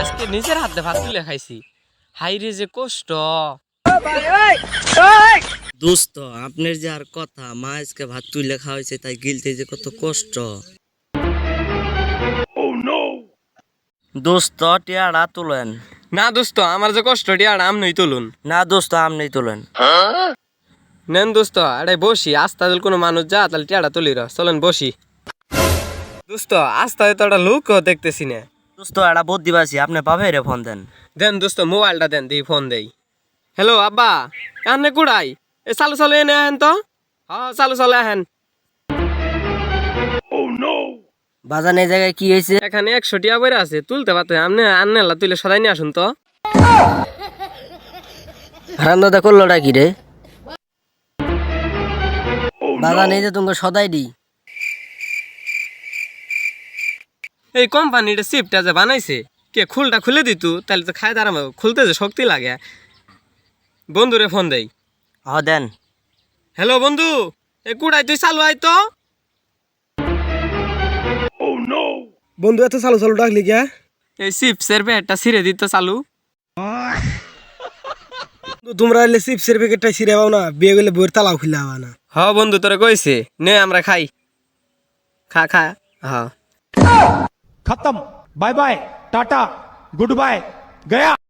আজকে নিজের হাতে ভাত তুলে খাইছি, হাইরে যে কষ্ট। দোস্ত আপনার যে আর কথা, মা আজকে ভাত তুলে খাওয়াইছে তাই গিলতে যে কত কষ্ট। দোস্ত টিয়াড়া তুলেন। না দোস্ত আমার যে কষ্ট টিয়াড়া আমনই তুলুন। না দোস্ত আমনই তুলেন। নেন দোস্ত আরে বসি, আস্তা কোনো মানুষ যা তাহলে টিয়াড়া তুলি র, চলেন বসি। দোস্ত আস্তায় তো একটা লোক দেখতেছি না। দোস্ত একটা বুদ্ধি পাইছি, আপনি বাবাই রে ফোন দেন। দেন দোস্ত মোবাইলটা দেন, দিয়ে ফোন দেই। হ্যালো আব্বা, এনে কুড়াই এ চালু চালু এনে আহেন তো। হ্যাঁ চালু চালু আহেন। বাজান এই জায়গায় কি হয়েছে? এখানে 100 টিয়া বইরা আছে, তুলতে পারতে আপনি আন্নেলা তুলে সদাই নিয়ে আসুন তো। হারামদাদা করলোটা কি রে? বাজান এই যে তোমাকে সদাই দি। এই কোম্পানিটা সিপটা যে বানাইছে, কে খুলটা খুলে দিত তাহলে তো খাই দাঁড়াবো, খুলতে যে শক্তি লাগে। বন্ধুরে ফোন দেই। হ দেন। হ্যালো বন্ধু, এ কুড়াই তুই চালু আয় তো। বন্ধু এত চালু চালু ডাকলি কে? এই চিপসের প্যাকেটটা ছিঁড়ে দিত চালু। তোমরা এলে চিপসের প্যাকেটটা ছিঁড়ে পাও না, বিয়ে করলে বইয়ের তালাও খুলে হওয়া না। হ বন্ধু তোরে কইছে নে আমরা খাই। খা খা। হ্যাঁ खत्म। Bye bye tata goodbye गया।